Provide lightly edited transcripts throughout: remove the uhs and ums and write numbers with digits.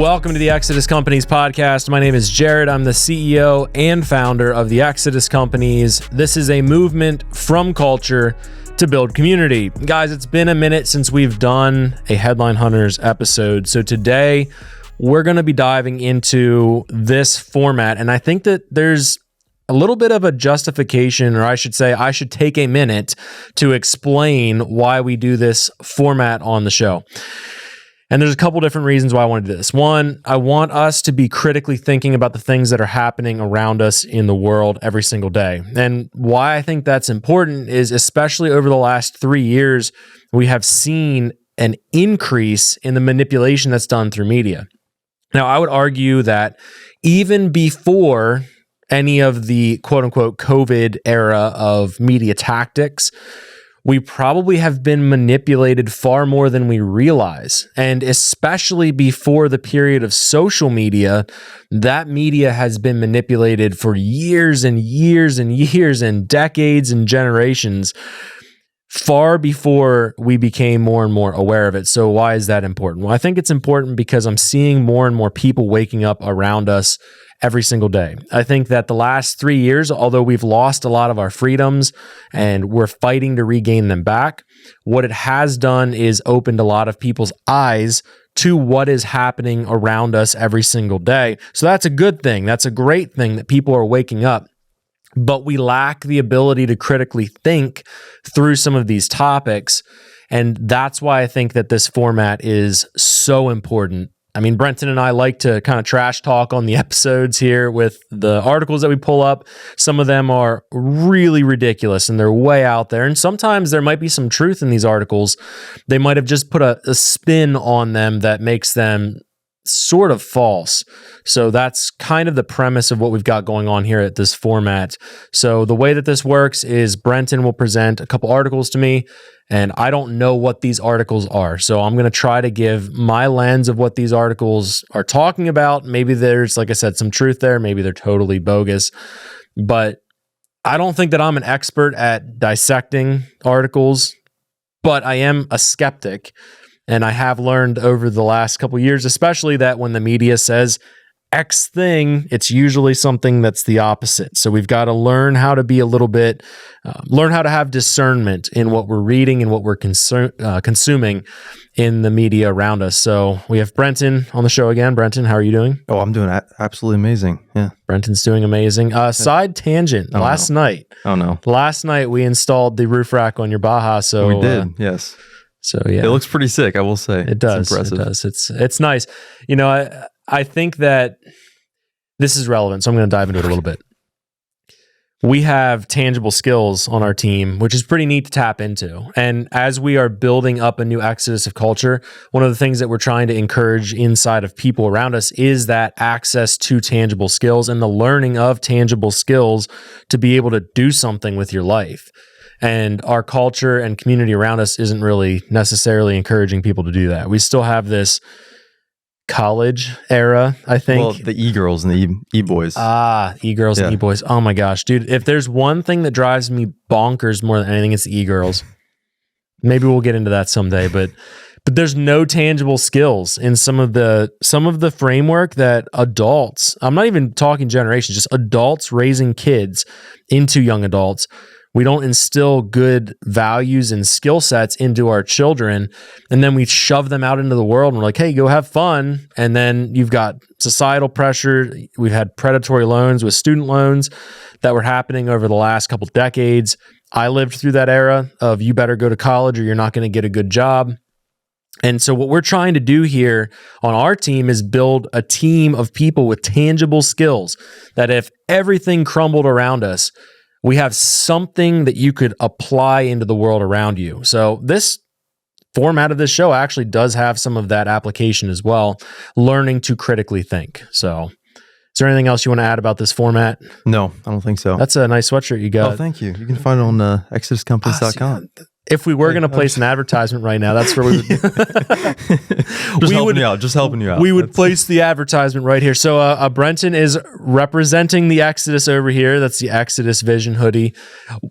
Welcome to the Exodus Companies podcast. My name is Jared. I'm the CEO and founder of the Exodus Companies. This is a movement from culture to build community. Guys, it's been a minute since we've done a Headline Hunters episode. So today we're going to be diving into this format. And I think that there's a little bit of a justification, or I should say, I should take a minute to explain why we do this format on the show. And there's a couple different reasons why I want to do this. One, I want us to be critically thinking about the things that are happening around us in the world every single day. And why I think that's important is, especially over the last 3 years, we have seen an increase in the manipulation that's done through media. Now, I would argue that even before any of the quote-unquote COVID era of media tactics, we probably have been manipulated far more than we realize. And especially before the period of social media, that media has been manipulated for years and years and years and decades and generations, far before we became more and more aware of it. So why is that important? Well, I think it's important because I'm seeing more and more people waking up around us every single day. I think that the last 3 years, although we've lost a lot of our freedoms and we're fighting to regain them back, what it has done is opened a lot of people's eyes to what is happening around us every single day. So that's a good thing. That's a great thing that people are waking up. But we lack the ability to critically think through some of these topics. And that's why I think that this format is so important. I mean, Brenton and I like to kind of trash talk on the episodes here with the articles that we pull up. Some of them are really ridiculous and they're way out there. And sometimes there might be some truth in these articles. They might have just put a spin on them that makes them sort of false. So that's kind of the premise of what we've got going on here at this format. So the way that this works is Brenton will present a couple articles to me, and I don't know what these articles are. So I'm going to try to give my lens of what these articles are talking about. Maybe there's, like I said, some truth there. Maybe they're totally bogus. But I don't think that I'm an expert at dissecting articles, but I am a skeptic. And I have learned over the last couple of years, especially, that when the media says X thing, it's usually something that's the opposite. So we've got to learn how to be a little bit, learn how to have discernment in what we're reading and what we're consuming in the media around us. So we have Brenton on the show again. Brenton, how are you doing? Oh, I'm doing absolutely amazing. Yeah. Brenton's doing amazing. Side tangent. Last night we installed the roof rack on your Baja. So we did. Yes. So yeah, it looks pretty sick, I will say. It does. It's impressive. It does. It's nice. You know, I think that this is relevant, so I'm going to dive into it a little bit. We have tangible skills on our team, which is pretty neat to tap into. And as we are building up a new exodus of culture, one of the things that we're trying to encourage inside of people around us is that access to tangible skills and the learning of tangible skills to be able to do something with your life. And our culture and community around us isn't really necessarily encouraging people to do that. We still have this college era, I think. Well, the e-girls and the e-boys. E-girls and e-boys. Oh my gosh, dude. If there's one thing that drives me bonkers more than anything, it's the e-girls. Maybe we'll get into that someday, but there's no tangible skills in some of the framework that adults, I'm not even talking generations, just adults raising kids into young adults. We don't instill good values and skill sets into our children, and then we shove them out into the world and we're like, hey, go have fun. And then you've got societal pressure. We've had predatory loans with student loans that were happening over the last couple decades. I lived through that era of you better go to college or you're not going to get a good job. And so what we're trying to do here on our team is build a team of people with tangible skills that if everything crumbled around us, we have something that you could apply into the world around you. So this format of this show actually does have some of that application as well, learning to critically think. So is there anything else you want to add about this format? No, I don't think so. That's a nice sweatshirt you got. Oh, thank you. You can find it on exoduscompanies.com. If we were going to place an advertisement right now, that's where we would. Just helping you out. We would place the advertisement right here. So Brenton is representing the Exodus over here. That's the Exodus Vision hoodie.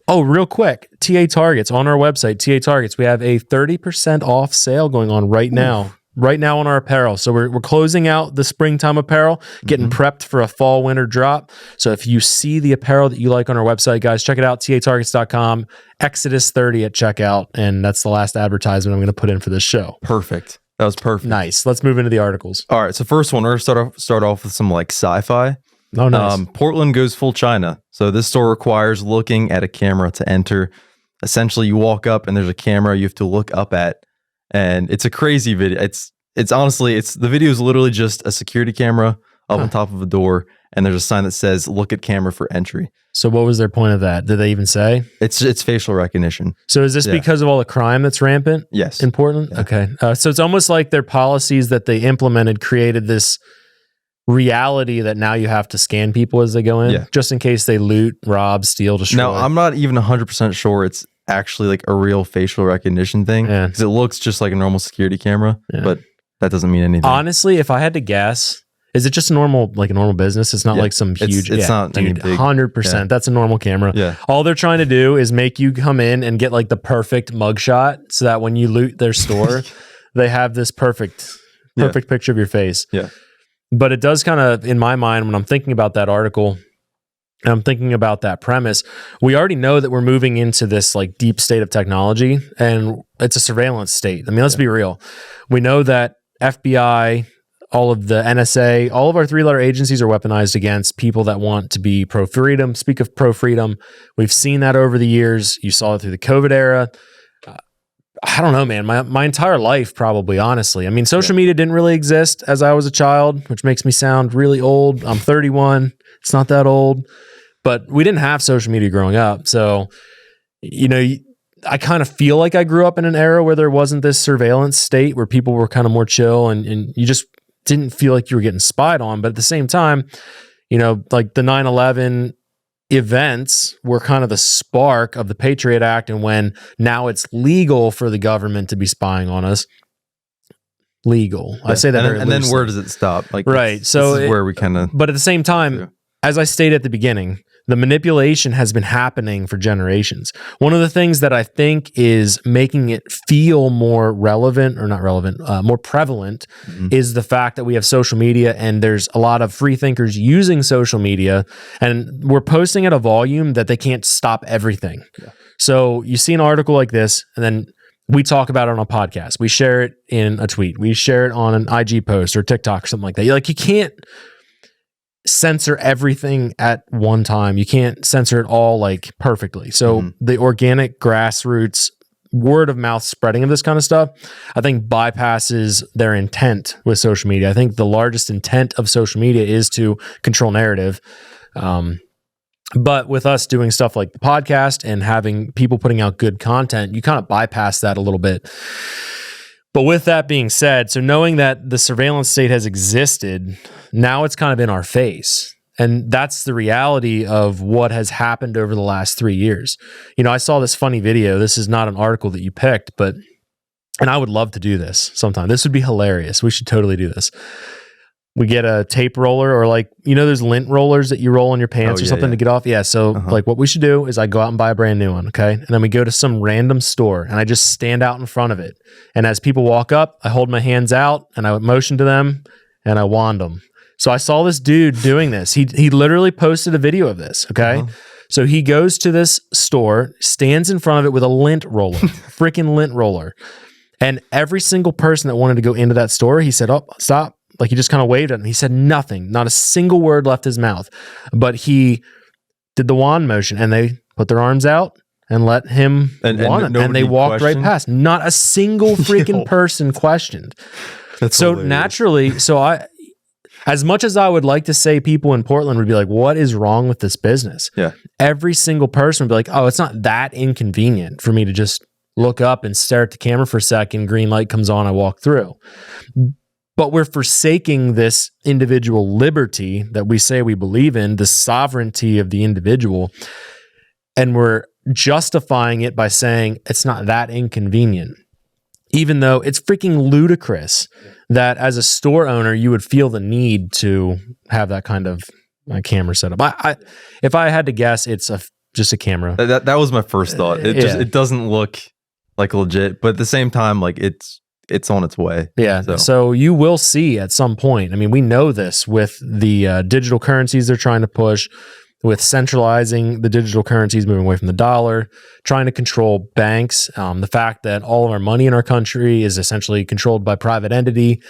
Oh, real quick, TA Targets on our website, TA Targets. We have a 30% off sale going on right now. right now on our apparel. So we're closing out the springtime apparel, getting prepped for a fall winter drop. So if you see the apparel that you like on our website, guys, check it out, tatargets.com, Exodus 30 at checkout. And that's the last advertisement I'm going to put in for this show. Perfect. That was perfect. Nice. Let's move into the articles. All right. So first one, we're going to start off with some like sci-fi. Oh, nice. Portland goes full China. So this store requires looking at a camera to enter. Essentially, you walk up and there's a camera you have to look up at. And it's a crazy video. It's honestly, the video is literally just a security camera up on top of a door, and there's a sign that says "Look at camera for entry." So what was their point of that? Did they even say? It's facial recognition. So is this because of all the crime that's rampant? Yes. In Portland? Yeah. Okay. So it's almost like their policies that they implemented created this reality that now you have to scan people as they go in, just in case they loot, rob, steal, destroy. Now, I'm not even 100% sure it's actually like a real facial recognition thing, because it looks just like a normal security camera, but that doesn't mean anything. Honestly, if I had to guess, is it just a normal business? It's not like some huge. It's not any big. 100%. That's a normal camera. Yeah. All they're trying to do is make you come in and get like the perfect mugshot, so that when you loot their store, they have this perfect picture of your face. Yeah. But it does kind of, in my mind, when I'm thinking about that article, and I'm thinking about that premise, we already know that we're moving into this like deep state of technology, and it's a surveillance state. I mean, let's be real. We know that FBI, all of the NSA, all of our 3-letter agencies are weaponized against people that want to be pro-freedom. Speak of pro-freedom, we've seen that over the years. You saw it through the COVID era. I don't know, man. My entire life, probably, honestly. I mean, social media didn't really exist as I was a child, which makes me sound really old. I'm 31. It's not that old. But we didn't have social media growing up. So, I kind of feel like I grew up in an era where there wasn't this surveillance state, where people were kind of more chill and you just didn't feel like you were getting spied on. But at the same time, like the 9/11 events were kind of the spark of the Patriot Act, and when now it's legal for the government to be spying on us. Legal. I say that and then where does it stop? Like, right. So this is where we kind of. But at the same time, as I stated at the beginning, the manipulation has been happening for generations. One of the things that I think is making it feel more relevant, or not relevant, more prevalent, is the fact that we have social media, and there's a lot of free thinkers using social media, and we're posting at a volume that they can't stop everything. Yeah. So you see an article like this, and then we talk about it on a podcast. We share it in a tweet. We share it on an IG post or TikTok or something like that. You can't censor everything at one time. You can't censor it all like perfectly. So the organic grassroots word of mouth spreading of this kind of stuff, I think bypasses their intent with social media. I think the largest intent of social media is to control narrative. But with us doing stuff like the podcast and having people putting out good content, you kind of bypass that a little bit. But with that being said, so knowing that the surveillance state has existed, now it's kind of in our face. And that's the reality of what has happened over the last 3 years. I saw this funny video. This is not an article that you picked, and I would love to do this sometime. This would be hilarious. We should totally do this. We get a tape roller, or those lint rollers that you roll in your pants or something to get off. Yeah. So what we should do is I go out and buy a brand new one. Okay. And then we go to some random store and I just stand out in front of it. And as people walk up, I hold my hands out and I motion to them and I wand them. So I saw this dude doing this. He literally posted a video of this. Okay. So he goes to this store, stands in front of it with a lint roller, freaking lint roller. And every single person that wanted to go into that store, he said, "Oh, stop." Like, he just kind of waved at him. He said nothing, not a single word left his mouth, but he did the wand motion, and they put their arms out and let him wand, and they walked right past. Not a single freaking person questioned. That's so hilarious. Naturally, as much as I would like to say people in Portland would be like, what is wrong with this business? Yeah. Every single person would be like, oh, it's not that inconvenient for me to just look up and stare at the camera for a second. Green light comes on, I walk through. But we're forsaking this individual liberty that we say we believe in, the sovereignty of the individual, and we're justifying it by saying it's not that inconvenient, even though it's freaking ludicrous that as a store owner, you would feel the need to have that kind of camera set up. If I had to guess, it's just a camera. That was my first thought. It doesn't look like legit, but at the same time, like it's it's on its way. Yeah. So you will see at some point. I mean, we know this with the digital currencies they're trying to push, with centralizing the digital currencies, moving away from the dollar, trying to control banks. The fact that all of our money in our country is essentially controlled by private entity.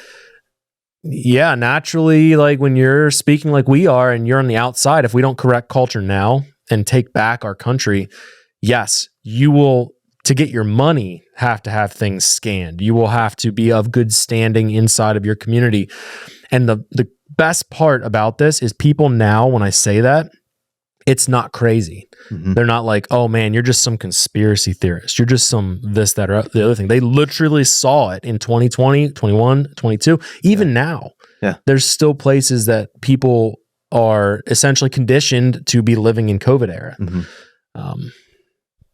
Yeah, naturally, like when you're speaking like we are and you're on the outside, if we don't correct culture now and take back our country, yes, you will, to get your money, have to have things scanned. You will have to be of good standing inside of your community. And the best part about this is people now, when I say that, it's not crazy. Mm-hmm. They're not like, oh man, you're just some conspiracy theorist. You're just some this, that, or the other thing. They literally saw it in 2020, 21, 22. Even now, there's still places that people are essentially conditioned to be living in COVID era. Mm-hmm.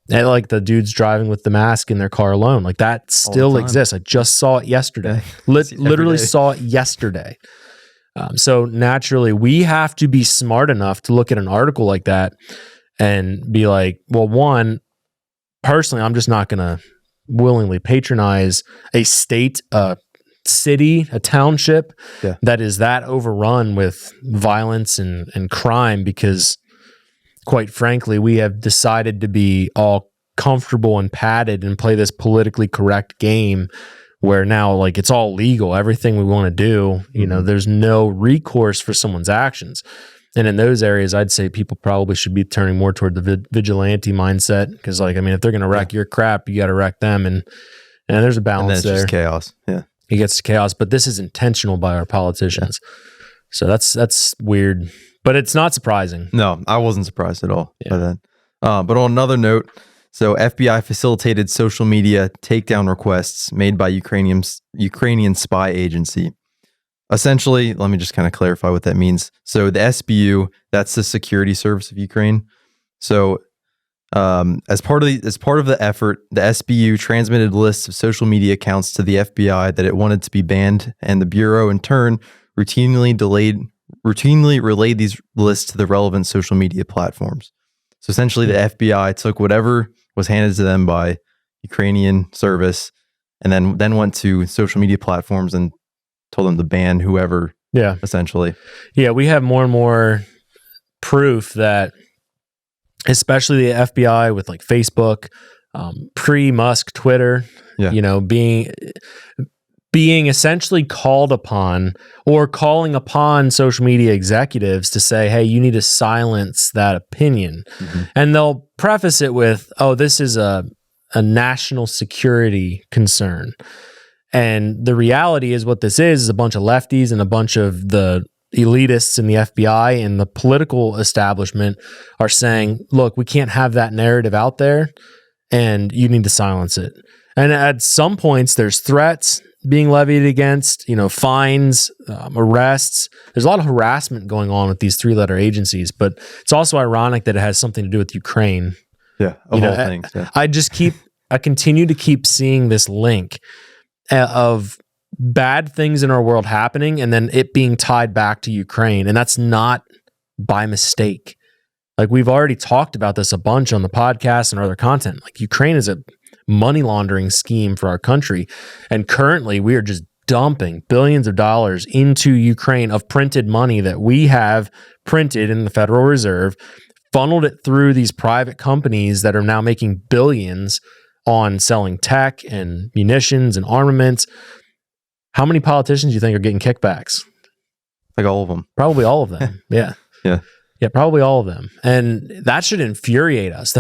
And like the dudes driving with the mask in their car alone, like that still exists. I just saw it yesterday. Literally saw it yesterday. So naturally, we have to be smart enough to look at an article like that and be like, well, one, personally, I'm just not going to willingly patronize a state, a city, a township that is that overrun with violence and crime, because quite frankly, we have decided to be all comfortable and padded and play this politically correct game where now, like, it's all legal. Everything we want to do, you know, there's no recourse for someone's actions. And in those areas, I'd say people probably should be turning more toward the vigilante mindset, because, like, I mean, if they're going to wreck your crap, you got to wreck them. And there's a balance there. Just chaos. Yeah. It gets to chaos, but this is intentional by our politicians. So that's weird, but it's not surprising. No, I wasn't surprised at all by that. But on another note, so FBI facilitated social media takedown requests made by Ukrainian spy agency. Essentially, let me just kind of clarify what that means. So the SBU, that's the security service of Ukraine. So as part of the effort, the SBU transmitted lists of social media accounts to the FBI that it wanted to be banned, and the Bureau in turn routinely relayed these lists to the relevant social media platforms. So essentially, the FBI took whatever was handed to them by Ukrainian service, and then went to social media platforms and told them to ban whoever. Yeah, essentially. Yeah, we have more and more proof that, especially the FBI with like Facebook, pre-Musk Twitter, you know, being essentially called upon or calling upon social media executives to say, hey, you need to silence that opinion. Mm-hmm. And they'll preface it with, oh, this is a national security concern. And the reality is what this is a bunch of lefties and a bunch of the elitists in the FBI and the political establishment are saying, look, we can't have that narrative out there and you need to silence it. And at some points, there's threats being levied against, you know, fines, arrests. There's a lot of harassment going on with these three-letter agencies, but it's also ironic that it has something to do with Ukraine. Yeah, of all things. Yeah. I continue to keep seeing this link of bad things in our world happening and then it being tied back to Ukraine. And that's not by mistake. Like, we've already talked about this a bunch on the podcast and other content. Like, Ukraine is a money laundering scheme for our country. And currently we are just dumping billions of dollars into Ukraine of printed money that we have printed in the Federal Reserve, funneled it through these private companies that are now making billions on selling tech and munitions and armaments. How many politicians do you think are getting kickbacks? Like all of them. Probably all of them. Yeah. Yeah, probably all of them. And that should infuriate us.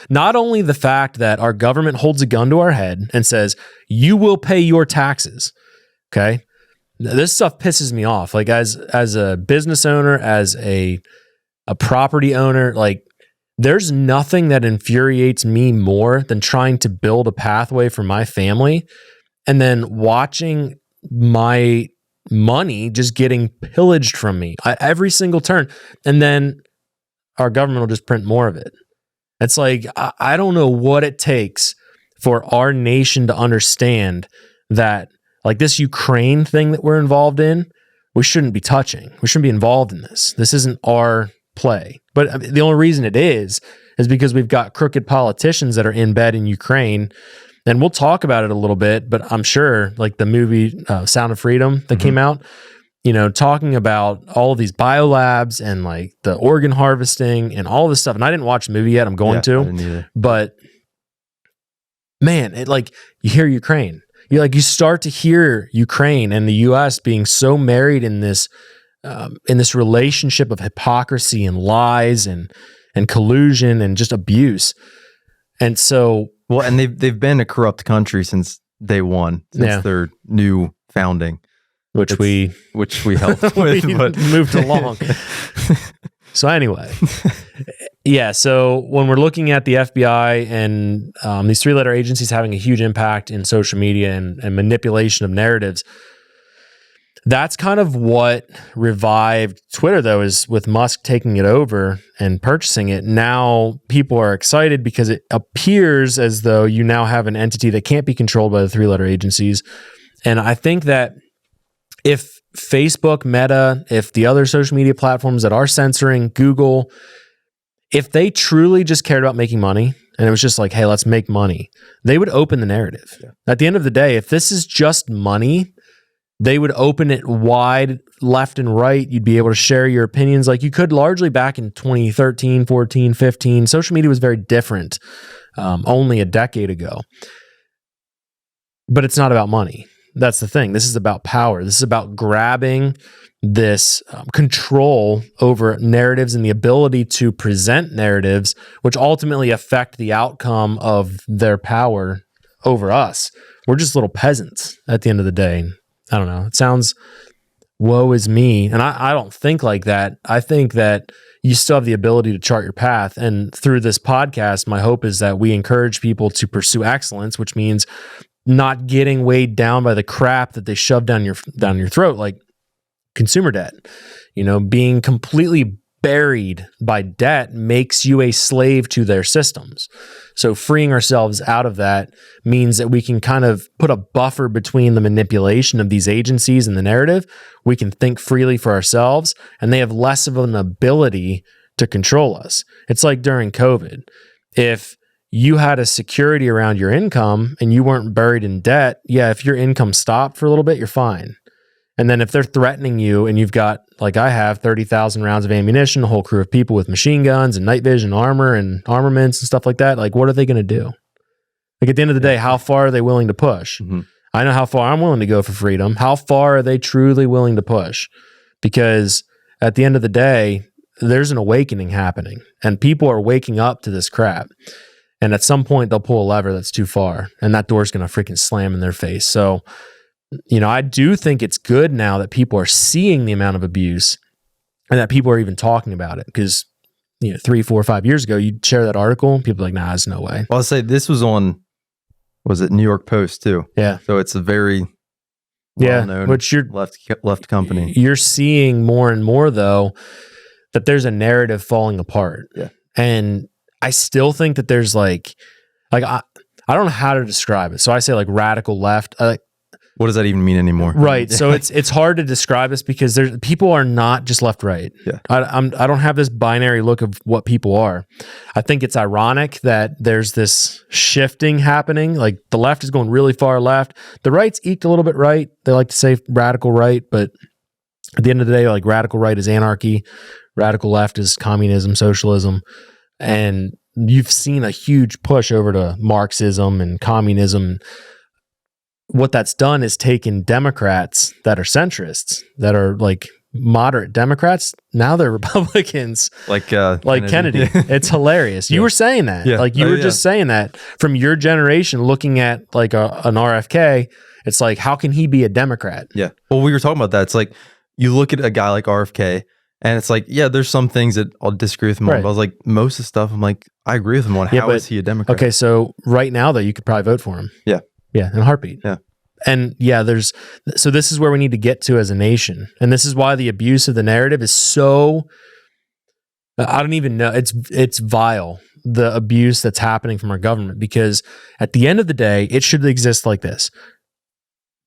Not only the fact that our government holds a gun to our head and says, you will pay your taxes. Okay. This stuff pisses me off. Like, as a business owner, as a property owner, like, there's nothing that infuriates me more than trying to build a pathway for my family and then watching my money just getting pillaged from me every single turn. And then our government will just print more of it. It's like, I don't know what it takes for our nation to understand that, like, this Ukraine thing that we're involved in, we shouldn't be touching. We shouldn't be involved in this. This isn't our play. But the only reason it is because we've got crooked politicians that are in bed in Ukraine And we'll talk about it a little bit, but I'm sure like the movie Sound of Freedom that came out, talking about all of these biolabs and like the organ harvesting and all this stuff. And I didn't watch the movie yet. I'm going to, I didn't either. But man, it like you hear Ukraine, you start to hear Ukraine and the U.S. being so married in this relationship of hypocrisy and lies and collusion and just abuse. And so, well, and they've been a corrupt country since day one, since their new founding, which we helped with, but moved along. So anyway, yeah. So when we're looking at the FBI and these three-letter agencies having a huge impact in social media and manipulation of narratives, that's kind of what revived Twitter, though, is with Musk taking it over and purchasing it. Now people are excited because it appears as though you now have an entity that can't be controlled by the three-letter agencies. And I think that if Facebook, Meta, if the other social media platforms that are censoring, Google, if they truly just cared about making money and it was just like, hey, let's make money, they would open the narrative. Yeah. At the end of the day, if this is just money, they would open it wide, left and right. You'd be able to share your opinions like you could largely back in 2013, 14, 15. Social media was very different only a decade ago. But it's not about money. That's the thing. This is about power. This is about grabbing this control over narratives and the ability to present narratives, which ultimately affect the outcome of their power over us. We're just little peasants at the end of the day. I don't know. It sounds woe is me. And I don't think like that. I think that you still have the ability to chart your path. And through this podcast, my hope is that we encourage people to pursue excellence, which means not getting weighed down by the crap that they shove down your throat, like consumer debt. Being completely buried by debt makes you a slave to their systems. So freeing ourselves out of that means that we can kind of put a buffer between the manipulation of these agencies and the narrative. We can think freely for ourselves, and they have less of an ability to control us. It's like during COVID. If you had a security around your income and you weren't buried in debt, if your income stopped for a little bit, you're fine. And then if they're threatening you and you've got, like I have, 30,000 rounds of ammunition, a whole crew of people with machine guns and night vision armor and armaments and stuff like that, like what are they going to do? Like at the end of the day, how far are they willing to push? Mm-hmm. I know how far I'm willing to go for freedom. How far are they truly willing to push? Because at the end of the day, there's an awakening happening and people are waking up to this crap. And at some point they'll pull a lever that's too far and that door's going to freaking slam in their face. So, I do think it's good now that people are seeing the amount of abuse and that people are even talking about it. Because, 3, 4, 5 years ago, you'd share that article and people are like, nah, there's no way. Well, I'll say this was on, was it New York Post too? Yeah. So it's a very well-known which you're left company. You're seeing more and more though, that there's a narrative falling apart. Yeah. And I still think that there's I don't know how to describe it. So I say like radical left, what does that even mean anymore? Right. So it's hard to describe this because people are not just left, right. Yeah. I don't have this binary look of what people are. I think it's ironic that there's this shifting happening. Like the left is going really far left. The right's eked a little bit right. They like to say radical right, but at the end of the day, like radical right is anarchy. Radical left is communism, socialism. And you've seen a huge push over to Marxism and communism. What that's done is taken Democrats that are centrists, that are like moderate Democrats. Now they're Republicans, like Kennedy. It's hilarious. You were saying that, like you were just saying that from your generation, looking at like an RFK. It's like, how can he be a Democrat? Yeah. Well, we were talking about that. It's like you look at a guy like RFK, and it's like, there's some things that I'll disagree with him on. But I was like, most of the stuff, I'm like, I agree with him on. How is he a Democrat? Okay, so right now though, you could probably vote for him. Yeah. Yeah, in a heartbeat. Yeah. And so this is where we need to get to as a nation. And this is why the abuse of the narrative is so, I don't even know, it's vile, the abuse that's happening from our government, because at the end of the day, it should exist like this.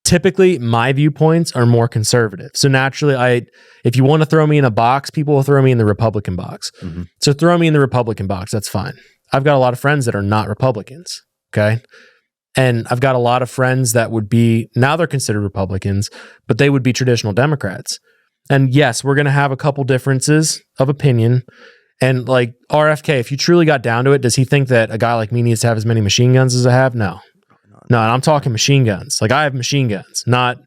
Typically, my viewpoints are more conservative. So naturally, if you want to throw me in a box, people will throw me in the Republican box. Mm-hmm. So throw me in the Republican box, that's fine. I've got a lot of friends that are not Republicans, okay? And I've got a lot of friends that would be, now they're considered Republicans, but they would be traditional Democrats. And yes, we're going to have a couple differences of opinion. And like RFK, if you truly got down to it, does he think that a guy like me needs to have as many machine guns as I have? No. No, and I'm talking machine guns. Like I have machine guns, not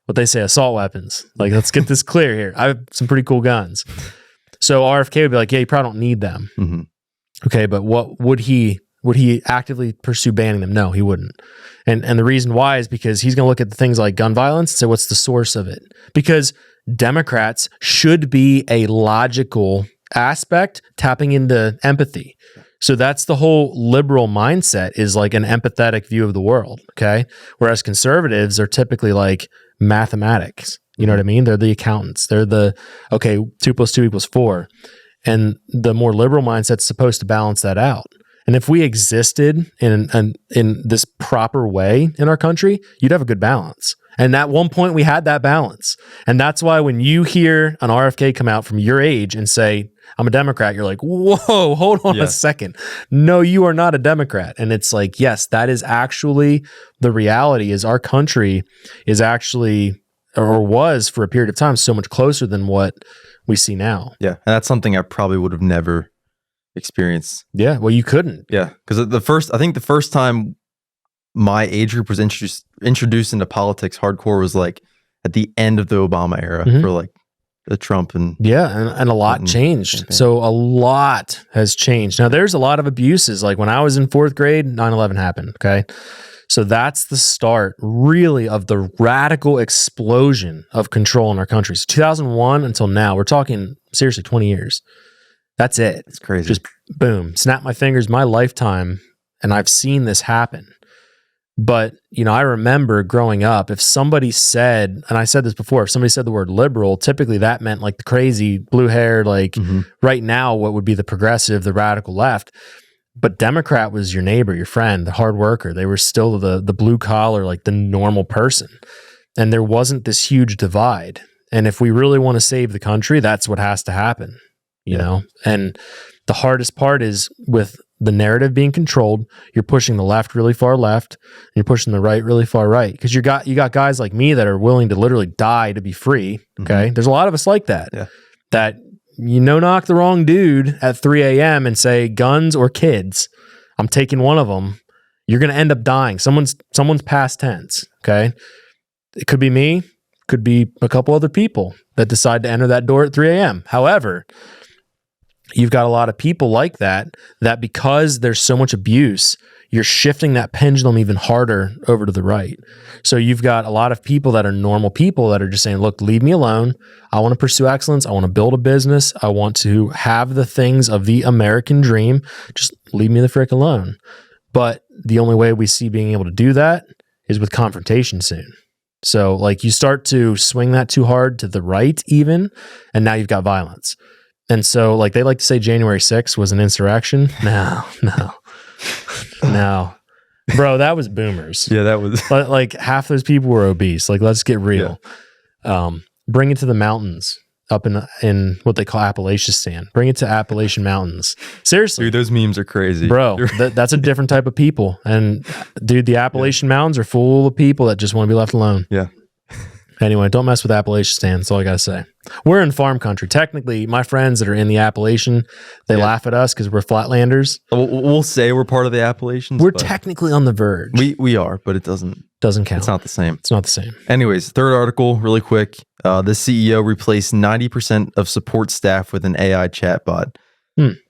what they say, assault weapons. Like, let's get this clear here. I have some pretty cool guns. So RFK would be like, yeah, you probably don't need them. Mm-hmm. Okay, but what would he actively pursue banning them? No, he wouldn't. And the reason why is because he's going to look at the things like gun violence and say, what's the source of it? Because Democrats should be a logical aspect tapping into empathy. So that's the whole liberal mindset, is like an empathetic view of the world, okay? Whereas conservatives are typically like mathematics. You know what I mean? They're the accountants. They're the, okay, 2 + 2 = 4. And the more liberal mindset's supposed to balance that out. And if we existed in this proper way in our country, you'd have a good balance. And at one point we had that balance. And that's why when you hear an RFK come out from your age and say, I'm a Democrat, you're like, whoa, hold on a second. No, you are not a Democrat. And it's like, yes, that is actually the reality, is our country is actually, or was for a period of time, so much closer than what we see now. Yeah. And that's something I probably would have never experienced. Yeah. Well, you couldn't. Yeah. Because I think the first time my age group was introduced into politics hardcore was like at the end of the Obama era for like the Trump and and a lot changed. Campaign. So a lot has changed. Now there's a lot of abuses. Like when I was in 4th grade, 9/11 happened. Okay. So that's the start really of the radical explosion of control in our country. So 2001 until now, we're talking seriously 20 years. That's it. It's crazy. Just boom, snap my fingers, my lifetime. And I've seen this happen. But, you know, I remember growing up, if somebody said, and I said this before, if somebody said the word liberal, typically that meant like the crazy blue haired, like right now, what would be the progressive, the radical left. But Democrat was your neighbor, your friend, the hard worker. They were still the blue collar, like the normal person. And there wasn't this huge divide. And if we really want to save the country, that's what has to happen, you know? And the hardest part is with the narrative being controlled, you're pushing the left really far left, and you're pushing the right really far right. Because you got guys like me that are willing to literally die to be free. Okay. There's a lot of us like that. Yeah. That, you know, knock the wrong dude at 3 a.m. and say guns or kids, I'm taking one of them. You're going to end up dying. Someone's past tense. Okay. It could be me, could be a couple other people that decide to enter that door at 3 a.m. However, you've got a lot of people like that because there's so much abuse, you're shifting that pendulum even harder over to the right. So you've got a lot of people that are normal people that are just saying, look, leave me alone. I want to pursue excellence. I want to build a business. I want to have the things of the American dream. Just leave me the frick alone. But the only way we see being able to do that is with confrontation soon. So like you start to swing that too hard to the right even, and now you've got violence. And so, like, they like to say January 6th was an insurrection. No. Bro, that was boomers. Yeah, that was. But, like, half those people were obese. Like, let's get real. Yeah. Bring it to the mountains up in what they call Appalachian. Bring it to Appalachian Mountains. Seriously. Dude, those memes are crazy. Bro, that's a different type of people. And, dude, the Appalachian Mountains are full of people that just want to be left alone. Yeah. Anyway, don't mess with Appalachian. That's all I got to say. We're in farm country. Technically, my friends that are in the Appalachian, they laugh at us because we're flatlanders. We'll say we're part of the Appalachians. We're technically on the verge. We are, but it doesn't count. It's not the same. It's not the same. Anyways, third article, really quick. The CEO replaced 90% of support staff with an AI chatbot.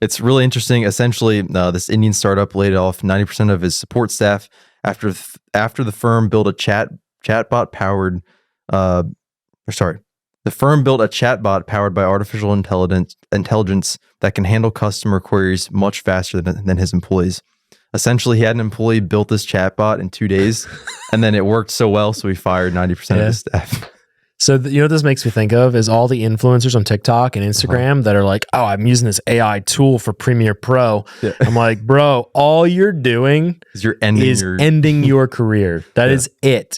It's really interesting. Essentially, this Indian startup laid off 90% of his support staff after the firm built a chatbot powered. The firm built a chatbot powered by artificial intelligence that can handle customer queries much faster than his employees. Essentially, he had an employee built this chatbot in 2 days, and then it worked so well, so he fired 90% of his staff. So, you know what this makes me think of is all the influencers on TikTok and Instagram that are like, oh, I'm using this AI tool for Premiere Pro. Yeah. I'm like, bro, all you're doing is ending your career. That is it.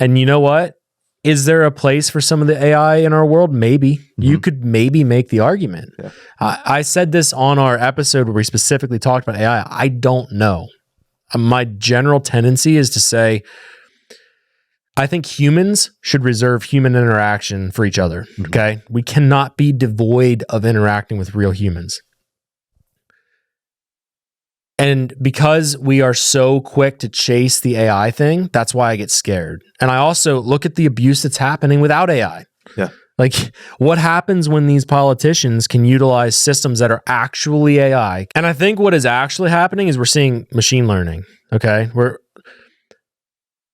And you know what? Is there a place for some of the AI in our world? Maybe. You could maybe make the argument. Yeah. I said this on our episode where we specifically talked about AI. I don't know. my general tendency is to say, I think humans should reserve human interaction for each other. Okay. We cannot be devoid of interacting with real humans. And because we are so quick to chase the AI thing, that's why I get scared. And I also look at the abuse that's happening without AI. Yeah. Like, what happens when these politicians can utilize systems that are actually AI? And I think what is actually happening is we're seeing machine learning. Okay.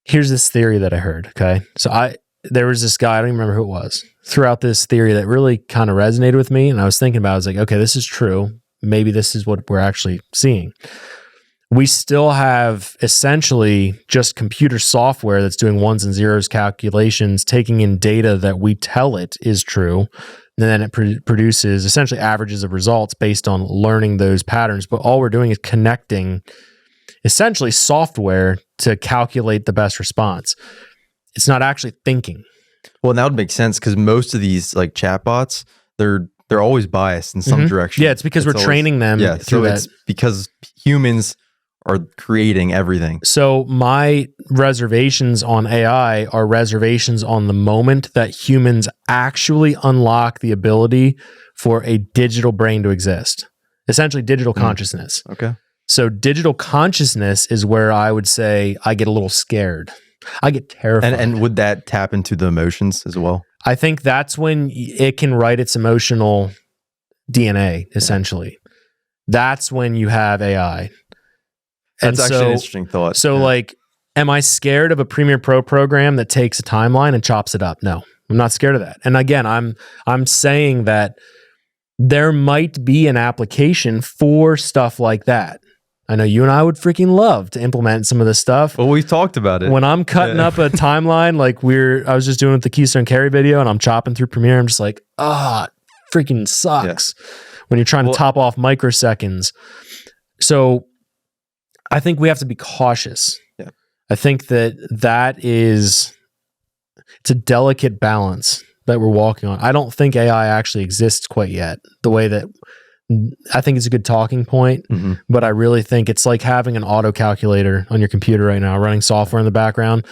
Here's this theory that I heard. Okay. So there was this guy, I don't even remember who it was, threw out this theory that really kind of resonated with me. And I was thinking about it, I was like, okay, this is true. Maybe this is what we're actually seeing. We still have essentially just computer software that's doing ones and zeros calculations, taking in data that we tell it is true. And then it produces essentially averages of results based on learning those patterns. But all we're doing is connecting essentially software to calculate the best response. It's not actually thinking. Well, that would make sense because most of these like chatbots, they're always biased in some direction. Yeah, it's because we're training them through that. It's because humans are creating everything. So my reservations on AI are reservations on the moment that humans actually unlock the ability for a digital brain to exist. Essentially digital consciousness. Okay. So digital consciousness is where I would say I get a little scared. I get terrified. And would that tap into the emotions as well? I think that's when it can write its emotional DNA, essentially. Yeah. That's when you have AI. That's actually an interesting thought. So like, am I scared of a Premiere Pro program that takes a timeline and chops it up? No, I'm not scared of that. And again, I'm saying that there might be an application for stuff like that. I know you and I would freaking love to implement some of this stuff. Well, we've talked about it. When I'm cutting up a timeline, like I was just doing with the Keystone Carry video and I'm chopping through Premiere, I'm just like, it freaking sucks when you're trying to top off microseconds. So I think we have to be cautious. Yeah. I think it's a delicate balance that we're walking on. I don't think AI actually exists quite yet, the way that I think it's a good talking point, but I really think it's like having an auto calculator on your computer right now, running software in the background.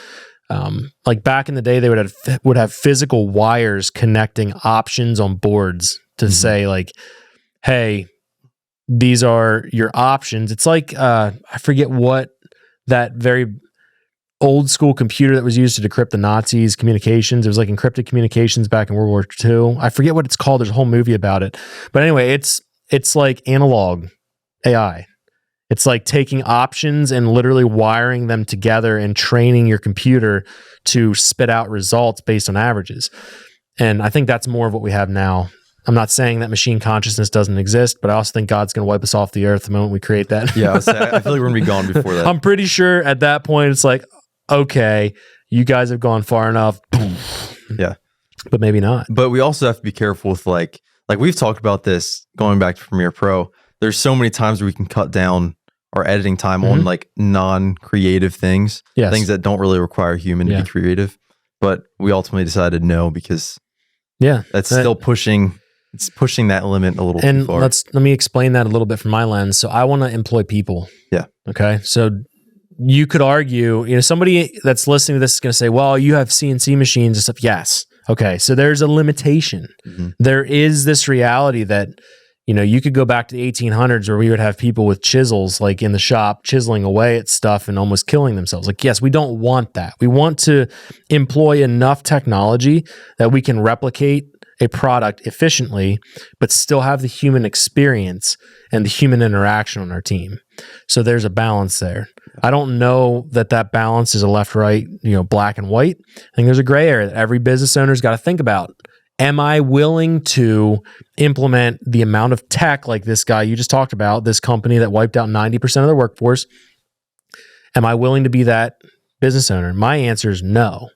Like back in the day, they would have physical wires connecting options on boards to say like, hey, these are your options. It's like, I forget what that very old school computer that was used to decrypt the Nazis' communications. It was like encrypted communications back in World War II. I forget what it's called. There's a whole movie about it. But anyway, it's like analog AI. It's like taking options and literally wiring them together and training your computer to spit out results based on averages. And I think that's more of what we have now. I'm not saying that machine consciousness doesn't exist, but I also think God's going to wipe us off the earth the moment we create that. Yeah, I feel like we're going to be gone before that. I'm pretty sure at that point, it's like, okay, you guys have gone far enough. Yeah. But maybe not. But we also have to be careful with like we've talked about this going back to Premiere Pro. There's so many times where we can cut down our editing time on like non-creative things, things that don't really require human to be creative. But we ultimately decided no, because that's still pushing that limit a little too far. Let me explain that a little bit from my lens. So I want to employ people. Yeah. Okay. So you could argue, somebody that's listening to this is going to say, well, you have CNC machines and stuff. Yes. Okay. So there's a limitation. There is this reality that, you could go back to the 1800s where we would have people with chisels like in the shop chiseling away at stuff and almost killing themselves. Like, yes, we don't want that. We want to employ enough technology that we can replicate a product efficiently, but still have the human experience and the human interaction on our team. So there's a balance there. I don't know that balance is a left-right, black and white. I think there's a gray area that every business owner's got to think about. Am I willing to implement the amount of tech like this guy you just talked about, this company that wiped out 90% of their workforce? Am I willing to be that business owner? My answer is no.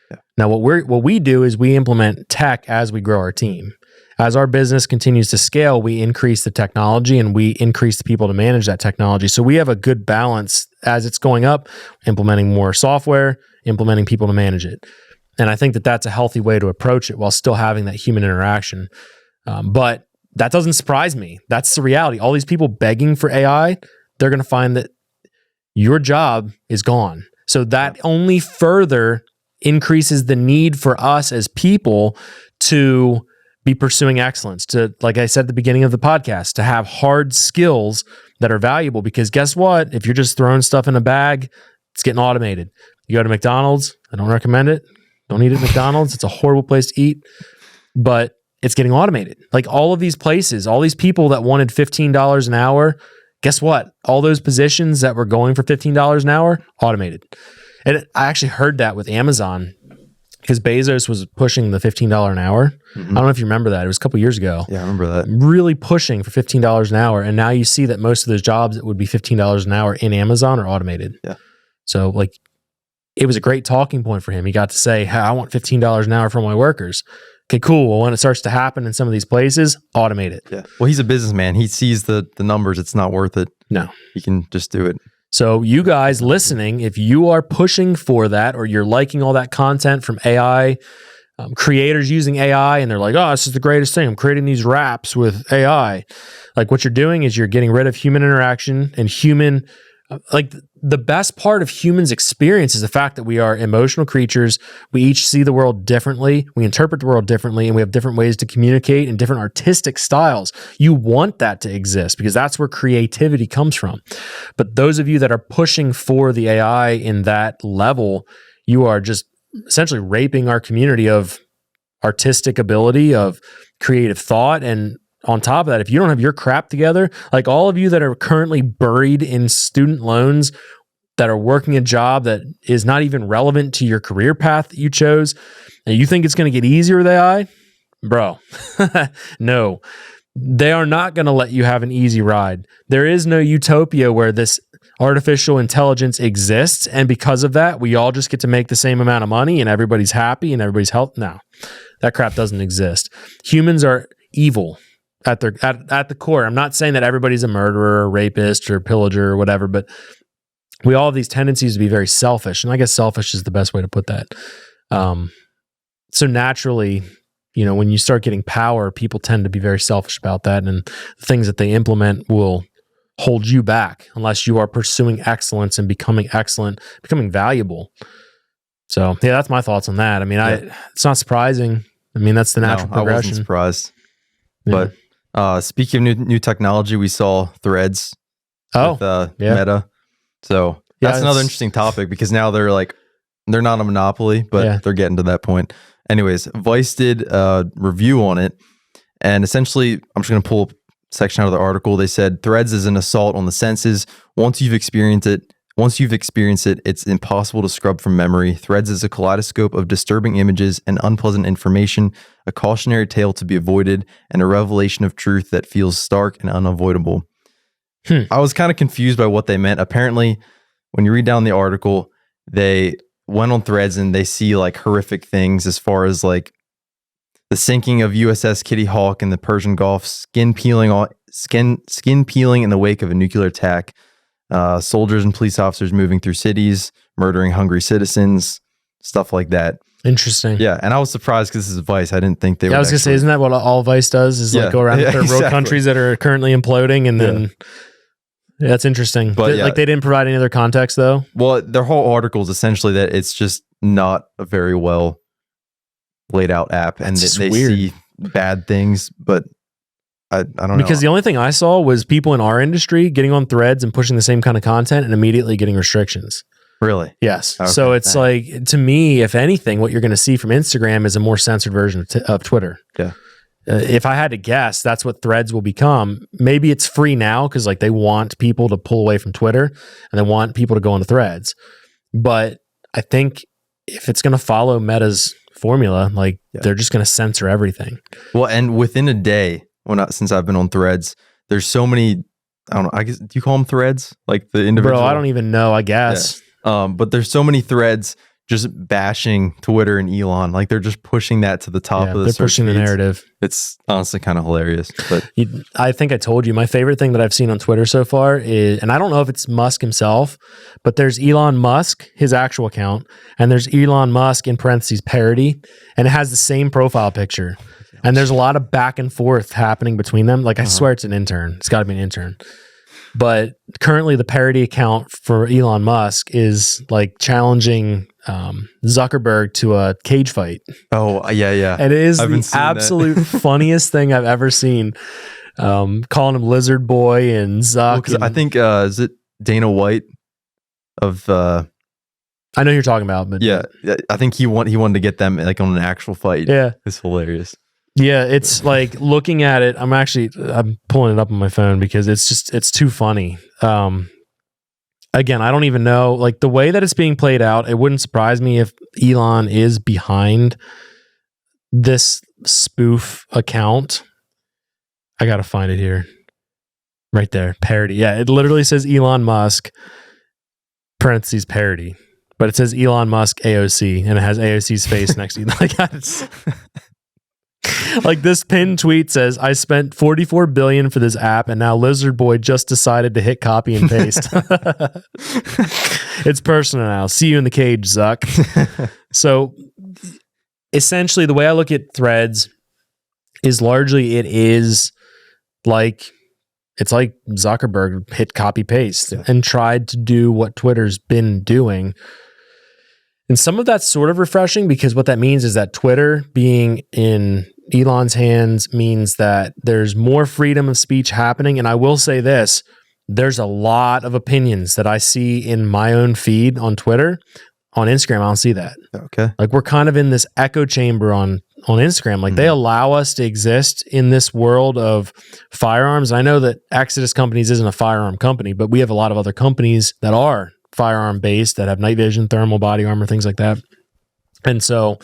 Yeah. Now, what we do is we implement tech as we grow our team. As our business continues to scale, we increase the technology and we increase the people to manage that technology. So we have a good balance as it's going up, implementing more software, implementing people to manage it. And I think that's a healthy way to approach it while still having that human interaction. But that doesn't surprise me. That's the reality. All these people begging for AI, they're going to find that your job is gone. So that only further increases the need for us as people to be pursuing excellence, to, like I said at the beginning of the podcast, to have hard skills that are valuable. Because guess what? If you're just throwing stuff in a bag, it's getting automated. You go to McDonald's, I don't recommend it. Don't eat at McDonald's. It's a horrible place to eat, but it's getting automated. Like all of these places, all these people that wanted $15 an hour, guess what? All those positions that were going for $15 an hour, automated. And I actually heard that with Amazon because Bezos was pushing the $15 an hour. I don't know if you remember that. It was a couple years ago. Yeah, I remember that. Really pushing for $15 an hour. And now you see that most of those jobs that would be $15 an hour in Amazon are automated. Yeah. So like it was a great talking point for him. He got to say, hey, I want $15 an hour for my workers. Okay, cool. Well, when it starts to happen in some of these places, automate it. Yeah. Well, he's a businessman. He sees the numbers. It's not worth it. No. He can just do it. So you guys listening, if you are pushing for that or you're liking all that content from AI, creators using AI, and they're like, oh, this is the greatest thing. I'm creating these raps with AI. Like what you're doing is you're getting rid of human interaction and human, like the best part of humans' experience is the fact that we are emotional creatures. We each see the world differently. We interpret the world differently, and we have different ways to communicate and different artistic styles. You want that to exist because that's where creativity comes from. But those of you that are pushing for the AI in that level, you are just essentially raping our community of artistic ability, of creative thought. And on top of that, if you don't have your crap together, like all of you that are currently buried in student loans, that are working a job that is not even relevant to your career path that you chose, and you think it's going to get easier with AI, bro, no, they are not going to let you have an easy ride. There is no utopia where this artificial intelligence exists, and because of that, we all just get to make the same amount of money and everybody's happy and everybody's healthy. No, that crap doesn't exist. Humans are evil at the core. I'm not saying that everybody's a murderer or rapist or pillager or whatever, but we all have these tendencies to be very selfish. And I guess selfish is the best way to put that. So naturally, you know, when you start getting power, people tend to be very selfish about that. And the things that they implement will hold you back unless you are pursuing excellence and becoming excellent, becoming valuable. So yeah, that's my thoughts on that. I mean, it's not surprising. I mean, that's the natural progression. I wasn't surprised. Yeah. But speaking of new technology, we saw Threads with Meta. So that's another interesting topic because now they're not a monopoly, but they're getting to that point. Anyways, Vice did a review on it, and essentially, I'm just going to pull a section out of the article. They said Threads is an assault on the senses. Once you've experienced it, it's impossible to scrub from memory. Threads is a kaleidoscope of disturbing images and unpleasant information, a cautionary tale to be avoided, and a revelation of truth that feels stark and unavoidable. I was kind of confused by what they meant. Apparently, when you read down the article, they went on Threads and they see like horrific things as far as like the sinking of USS Kitty Hawk in the Persian Gulf, skin peeling in the wake of a nuclear attack, soldiers and police officers moving through cities, murdering hungry citizens, stuff like that. Interesting. Yeah, and I was surprised because this is Vice. I didn't think they would. I was going to say, isn't that what all Vice does? Is like go around third world countries that are currently imploding and then... Yeah, that's interesting. But like they didn't provide any other context though? Well, their whole article is essentially that it's just not a very well laid out app and they see bad things, but I don't know. Because the only thing I saw was people in our industry getting on Threads and pushing the same kind of content and immediately getting restrictions. Really? Yes. Okay. So it's like, to me, if anything, what you're going to see from Instagram is a more censored version of Twitter. Yeah. If I had to guess, that's what Threads will become. Maybe it's free now because like they want people to pull away from Twitter and they want people to go into Threads. But I think if it's going to follow Meta's formula, like they're just going to censor everything. Well, and within a day, since I've been on Threads, there's so many. I don't know. I guess, do you call them threads? Like the individual? Bro, I don't even know. I guess. Yeah. But there's so many threads just bashing Twitter and Elon. Like they're just pushing that to the top of the search pushing feeds. The narrative. It's honestly kind of hilarious. But I think I told you my favorite thing that I've seen on Twitter so far is, and I don't know if it's Musk himself, but there's Elon Musk, his actual account, and there's Elon Musk in parentheses parody, and it has the same profile picture. And there's a lot of back and forth happening between them. Like I swear it's an intern. It's got to be an intern. But currently the parody account for Elon Musk is like challenging Zuckerberg to a cage fight. Oh, yeah. And it is I've been the seeing that. absolute funniest thing I've ever seen. Calling him Lizard Boy and Zuck. Well, 'cause I think, is it Dana White of... I know who you're talking about, but yeah, I think he wanted to get them like on an actual fight. yeah. It's hilarious. Yeah, it's like looking at it. I'm pulling it up on my phone because it's too funny. Again, I don't even know, like the way that it's being played out. It wouldn't surprise me if Elon is behind this spoof account. I gotta find it here, right there. Parody. Yeah, it literally says Elon Musk parentheses parody, but it says Elon Musk AOC, and it has AOC's face next to you. Like it's. Like this pinned tweet says, I spent $44 billion for this app and now Lizard Boy just decided to hit copy and paste. It's personal now. See you in the cage, Zuck. So essentially the way I look at Threads is largely it's like Zuckerberg hit copy paste and tried to do what Twitter's been doing. And some of that's sort of refreshing because what that means is that Twitter being in Elon's hands means that there's more freedom of speech happening. And I will say this, there's a lot of opinions that I see in my own feed on Twitter. On Instagram, I don't see that. Okay. Like we're kind of in this echo chamber on Instagram. Like they allow us to exist in this world of firearms. I know that Exodus Companies isn't a firearm company, but we have a lot of other companies that are firearm based that have night vision, thermal, body armor, things like that. And so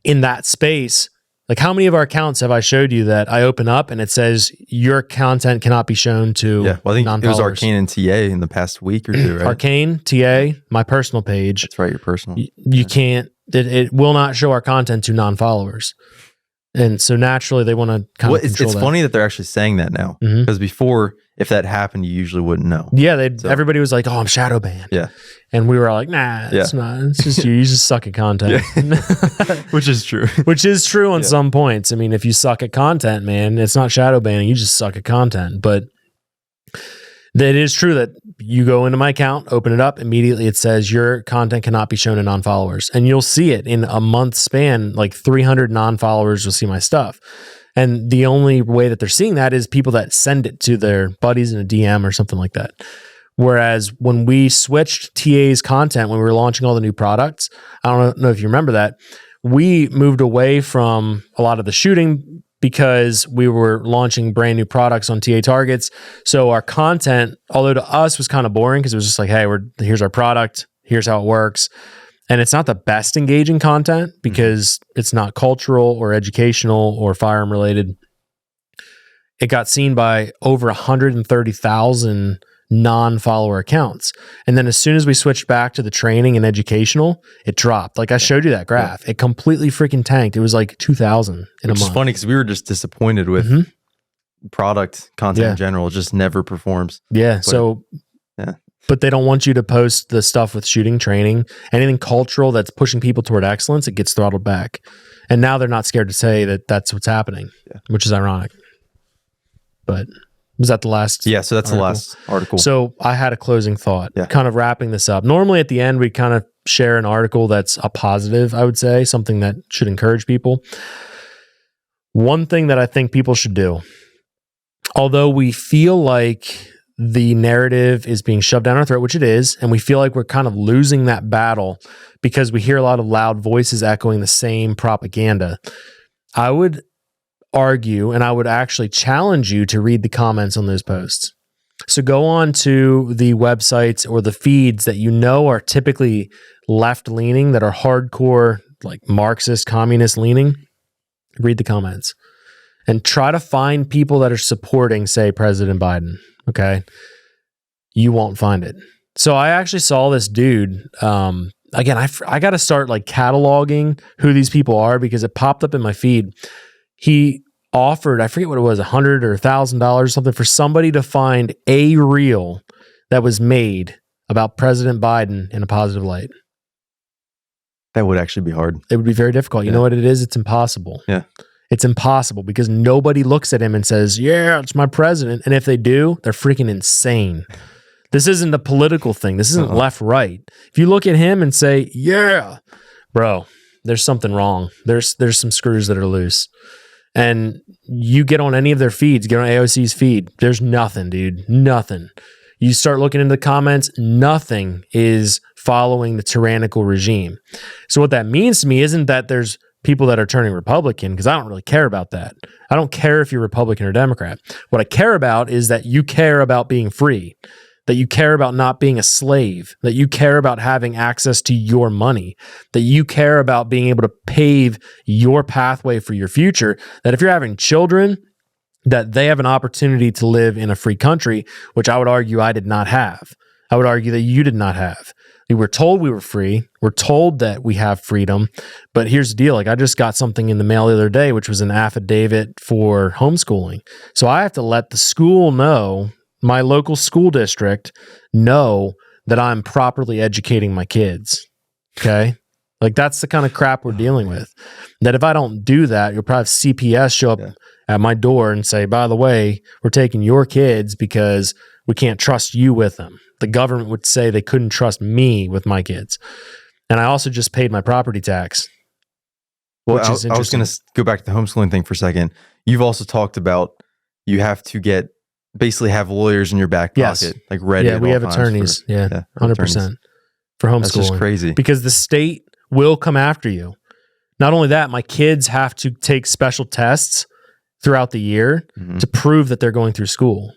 in that space, like how many of our accounts have I showed you that I open up and it says your content cannot be shown to well, I think non-followers? it was Arcane and TA in the past week or two, right? Arcane, TA, my personal page. That's right, your personal. You can't, it will not show our content to non-followers. And so naturally they want to kind of control it's that. funny that they're actually saying that now because before, if that happened, you usually wouldn't know. Yeah, everybody was like, "Oh, I'm shadow banned." Yeah, and we were all like, "Nah, it's not. It's just you just suck at content." Which is true. Which is true on some points. I mean, if you suck at content, man, it's not shadow banning. You just suck at content. But it is true that you go into my account, open it up, immediately it says your content cannot be shown to non-followers, and you'll see it in a month span. Like 300 non-followers will see my stuff. And the only way that they're seeing that is people that send it to their buddies in a DM or something like that. Whereas when we switched TA's content, when we were launching all the new products, I don't know if you remember that, we moved away from a lot of the shooting because we were launching brand new products on TA targets. So our content, although to us was kind of boring because it was just like, hey, here's our product, here's how it works. And it's not the best engaging content because it's not cultural or educational or firearm related. It got seen by over 130,000 non-follower accounts. And then as soon as we switched back to the training and educational, it dropped. Like I showed you that graph. Yeah. It completely freaking tanked. It was like 2,000 in a month. Which is funny because we were just disappointed with product content in general. It just never performs. Yeah. But they don't want you to post the stuff with shooting training. Anything cultural that's pushing people toward excellence, it gets throttled back. And now they're not scared to say that that's what's happening, which is ironic. But was that the last? Yeah, so that's the last article. So I had a closing thought, kind of wrapping this up. Normally at the end, we kind of share an article that's a positive, I would say, something that should encourage people. One thing that I think people should do, although we feel like the narrative is being shoved down our throat, which it is, and we feel like we're kind of losing that battle because we hear a lot of loud voices echoing the same propaganda. I would argue, and I would actually challenge you to read the comments on those posts. So go on to the websites or the feeds that you know are typically left-leaning, that are hardcore, like Marxist, communist leaning. Read the comments and try to find people that are supporting, say, President Biden. Okay. You won't find it. So I actually saw this dude. Again, I got to start like cataloging who these people are because it popped up in my feed. He offered, I forget what it was, $100 or $1,000 or something for somebody to find a reel that was made about President Biden in a positive light. That would actually be hard. It would be very difficult. You know what it is? It's impossible. Yeah. It's impossible because nobody looks at him and says, yeah, it's my president. And if they do, they're freaking insane. This isn't a political thing. This isn't left, right. If you look at him and say, yeah, bro, there's something wrong. There's some screws that are loose. And you get on any of their feeds, get on AOC's feed, there's nothing, dude. Nothing. You start looking into the comments, nothing is following the tyrannical regime. So what that means to me isn't that there's people that are turning Republican, because I don't really care about that. I don't care if you're Republican or Democrat. What I care about is that you care about being free, that you care about not being a slave, that you care about having access to your money, that you care about being able to pave your pathway for your future, that if you're having children, that they have an opportunity to live in a free country, which I would argue I did not have. I would argue that you did not have. We were told we were free. We're told that we have freedom. But here's the deal. Like, I just got something in the mail the other day, which was an affidavit for homeschooling. So I have to let the school know, my local school district know, that I'm properly educating my kids. Okay? Like, that's the kind of crap we're dealing with. That if I don't do that, you'll probably have CPS show up at my door and say, by the way, we're taking your kids because we can't trust you with them. The government would say they couldn't trust me with my kids. And I also just paid my property tax. Well, I was going to go back to the homeschooling thing for a second. You've also talked about you have to basically have lawyers in your back pocket, like ready. Yeah, we have attorneys. 100% for homeschooling. That's just crazy. Because the state will come after you. Not only that, my kids have to take special tests throughout the year to prove that they're going through school.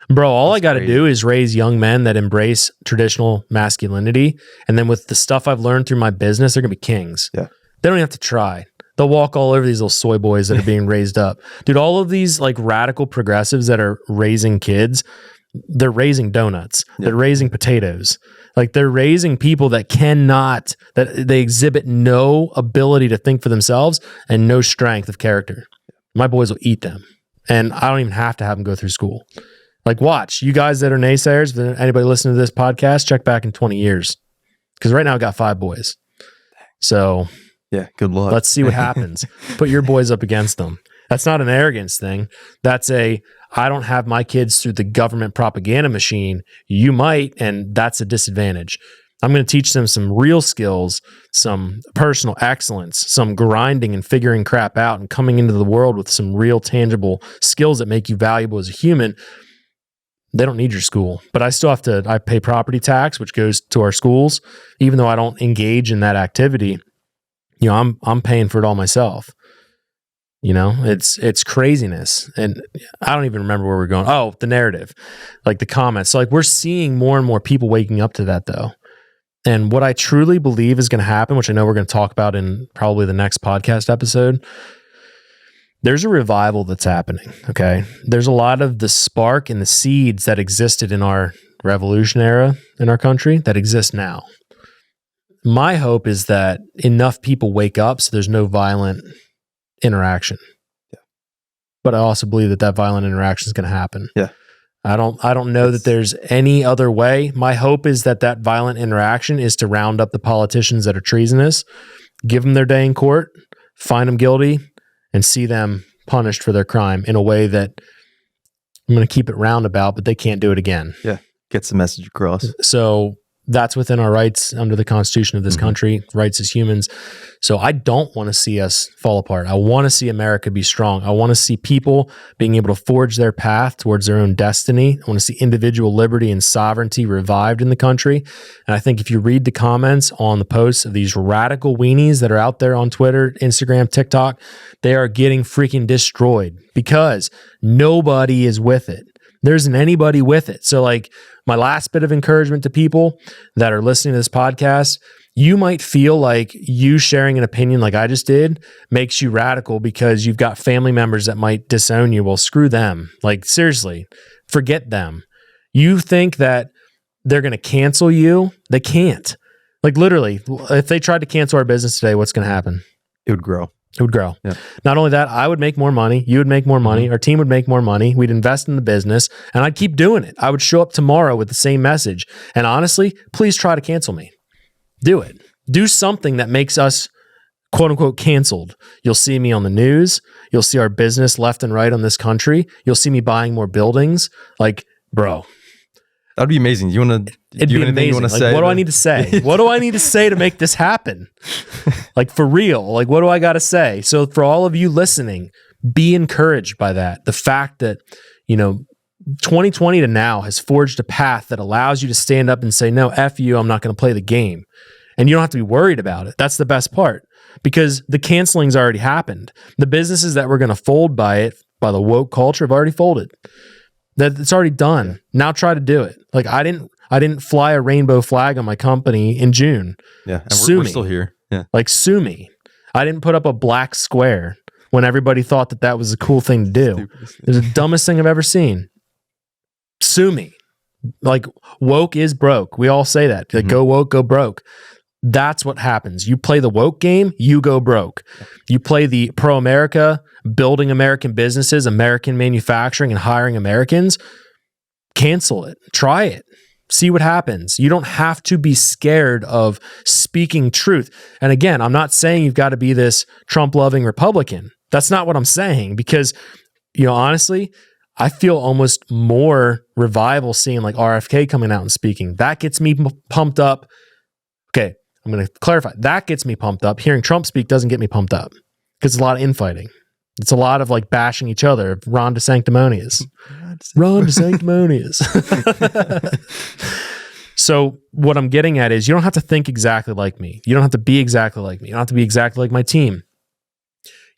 Bro, all I got to do is raise young men that embrace traditional masculinity. And then with the stuff I've learned through my business, they're going to be kings. Yeah. They don't even have to try. They'll walk all over these little soy boys that are being raised up. Dude, all of these like radical progressives that are raising kids, they're raising donuts. They're raising potatoes. Like, they're raising people that they exhibit no ability to think for themselves and no strength of character. My boys will eat them. And I don't even have to have them go through school. Like, watch, you guys that are naysayers, if anybody listening to this podcast, check back in 20 years. Because right now I got 5 boys. So, yeah, good luck. Let's see what happens. Put your boys up against them. That's not an arrogance thing. That's I don't have my kids through the government propaganda machine. You might, and that's a disadvantage. I'm going to teach them some real skills, some personal excellence, some grinding and figuring crap out and coming into the world with some real tangible skills that make you valuable as a human. They don't need your school, but I still I pay property tax, which goes to our schools. Even though I don't engage in that activity, you know, I'm paying for it all myself. You know, it's craziness. And I don't even remember where we're going. Oh, the narrative, like the comments. So like, we're seeing more and more people waking up to that though. And what I truly believe is going to happen, which I know we're going to talk about in probably the next podcast episode, there's a revival that's happening, okay? There's a lot of the spark and the seeds that existed in our revolution era in our country that exist now. My hope is that enough people wake up so there's no violent interaction. Yeah. But I also believe that violent interaction is going to happen. Yeah. I don't know that there's any other way. My hope is that violent interaction is to round up the politicians that are treasonous, give them their day in court, find them guilty, and see them punished for their crime in a way that I'm going to keep it roundabout, but they can't do it again. Yeah, gets the message across. So that's within our rights under the Constitution of this country, rights as humans. So I don't want to see us fall apart. I want to see America be strong. I want to see people being able to forge their path towards their own destiny. I want to see individual liberty and sovereignty revived in the country. And I think if you read the comments on the posts of these radical weenies that are out there on Twitter, Instagram, TikTok, they are getting freaking destroyed because nobody is with it. There isn't anybody with it. So like, my last bit of encouragement to people that are listening to this podcast, you might feel like you sharing an opinion like I just did makes you radical because you've got family members that might disown you. Well, screw them. Like, seriously, forget them. You think that they're going to cancel you? They can't. Like, literally, if they tried to cancel our business today, what's going to happen? It would grow. It would grow. Yeah. Not only that, I would make more money. You would make more money. Our team would make more money. We'd invest in the business and I'd keep doing it. I would show up tomorrow with the same message. And honestly, please try to cancel me. Do it. Do something that makes us quote unquote canceled. You'll see me on the news. You'll see our business left and right on this country. You'll see me buying more buildings. Like, bro, that'd be amazing. You want to? It'd be amazing. You Like, say? what do I need to say? What do I need to say to make this happen? Like, for real. Like, what do I got to say? So for all of you listening, be encouraged by that. The fact that, 2020 to now has forged a path that allows you to stand up and say, no, F you, I'm not going to play the game. And you don't have to be worried about it. That's the best part, because the canceling's already happened. The businesses that were going to fold by the woke culture have already folded. That it's already done. Now try to do it. Like, I didn't fly a rainbow flag on my company in June. Yeah, and we're still here. Yeah, like, sue me. I didn't put up a black square when everybody thought that was a cool thing to do. It's the dumbest thing I've ever seen. Sue me. Like, woke is broke. We all say that. Like, go woke, go broke. That's what happens. You play the woke game, you go broke. You play the pro-America, building American businesses, American manufacturing, and hiring Americans, cancel it. Try it. See what happens. You don't have to be scared of speaking truth. And again, I'm not saying you've got to be this Trump-loving Republican. That's not what I'm saying, because, honestly, I feel almost more revival seeing like RFK coming out and speaking. That gets me pumped up. Okay, I'm going to clarify. That gets me pumped up. Hearing Trump speak doesn't get me pumped up, because it's a lot of infighting. It's a lot of like bashing each other. Ron DeSanctimonious. Ron DeSanctimonious. So what I'm getting at is, you don't have to think exactly like me. You don't have to be exactly like me. You don't have to be exactly like my team.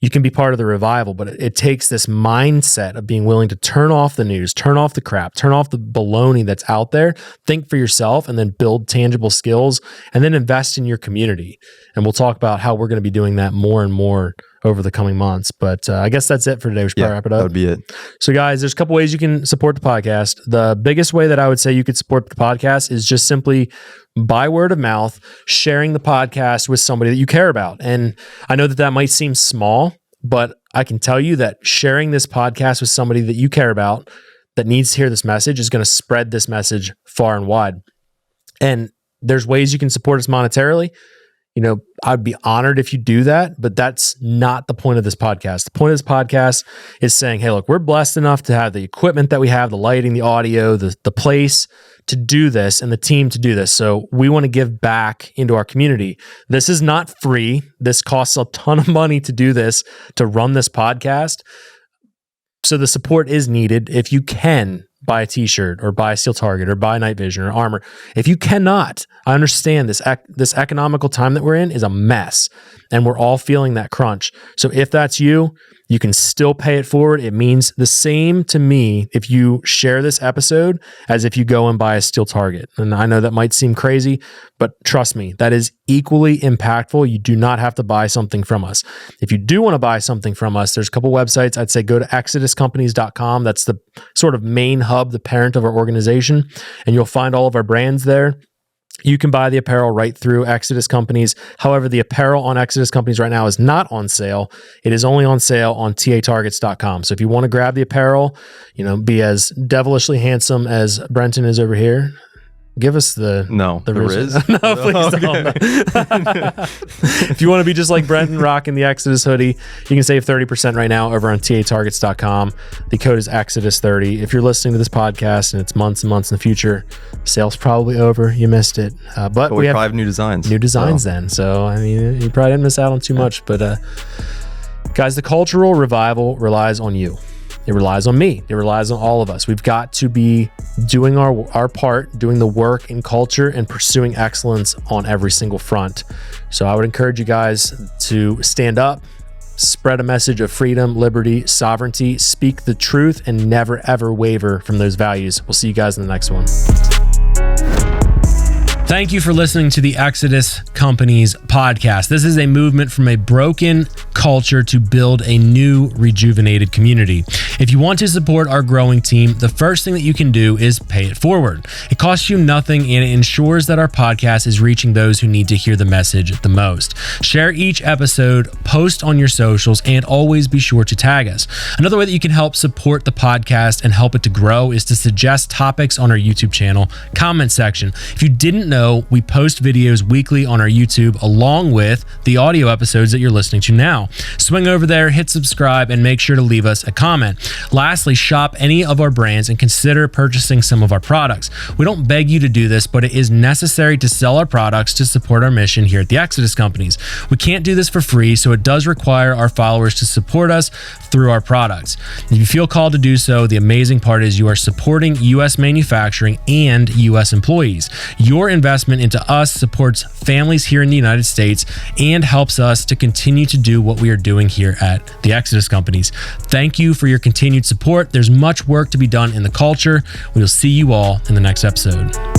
You can be part of the revival, but it takes this mindset of being willing to turn off the news, turn off the crap, turn off the baloney that's out there, think for yourself, and then build tangible skills, and then invest in your community. And we'll talk about how we're going to be doing that more and more over the coming months. But I guess that's it for today. We should probably wrap it up. That would be it. So guys, there's a couple ways you can support the podcast. The biggest way that I would say you could support the podcast is just simply by word of mouth, sharing the podcast with somebody that you care about. And I know that might seem small, but I can tell you that sharing this podcast with somebody that you care about that needs to hear this message is going to spread this message far and wide. And there's ways you can support us monetarily. I'd be honored if you do that, but that's not the point of this podcast. The point of this podcast is saying, hey, look, we're blessed enough to have the equipment that we have, the lighting, the audio, the place to do this, and the team to do this. So we want to give back into our community. This is not free. This costs a ton of money to do this, to run this podcast. So the support is needed. If you can, buy a t-shirt or buy a Steel Target or buy night vision or armor. If you cannot, I understand this economical time that we're in is a mess, and we're all feeling that crunch. So if that's you, you can still pay it forward. It means the same to me if you share this episode as if you go and buy a Steel Target. And I know that might seem crazy, but trust me, that is equally impactful. You do not have to buy something from us. If you do want to buy something from us, there's a couple websites. I'd say go to exoduscompanies.com. That's the sort of main hub, the parent of our organization, and you'll find all of our brands there. You can buy the apparel right through Exodus Companies. However, the apparel on Exodus Companies right now is not on sale. It is only on sale on tatargets.com. So if you want to grab the apparel, be as devilishly handsome as Brenton is over here, give us the Riz. No, please don't. If you want to be just like Brenton rocking the Exodus hoodie, you can save 30% right now over on tatargets.com. The code is Exodus30. If you're listening to this podcast and it's months and months in the future, sale's probably over. You missed it. But we have 5 new designs. Then. So, I mean, you probably didn't miss out on too much. But guys, the cultural revival relies on you. It relies on me. It relies on all of us. We've got to be doing our part, doing the work in culture and pursuing excellence on every single front. So I would encourage you guys to stand up, spread a message of freedom, liberty, sovereignty, speak the truth, and never, ever waver from those values. We'll see you guys in the next one. Thank you for listening to the Exodus Companies podcast. This is a movement from a broken culture to build a new, rejuvenated community. If you want to support our growing team, the first thing that you can do is pay it forward. It costs you nothing, and it ensures that our podcast is reaching those who need to hear the message the most. Share each episode, post on your socials, and always be sure to tag us. Another way that you can help support the podcast and help it to grow is to suggest topics on our YouTube channel comment section. If you didn't know know, we post videos weekly on our YouTube along with the audio episodes that you're listening to now. Swing over there, hit subscribe, and make sure to leave us a comment. Lastly, shop any of our brands and consider purchasing some of our products. We don't beg you to do this, but it is necessary to sell our products to support our mission here at the Exodus Companies. We can't do this for free, so it does require our followers to support us through our products. If you feel called to do so, the amazing part is you are supporting U.S. manufacturing and U.S. employees. Your investment into us supports families here in the United States and helps us to continue to do what we are doing here at the Exodus Companies. Thank you for your continued support. There's much work to be done in the culture. We will see you all in the next episode.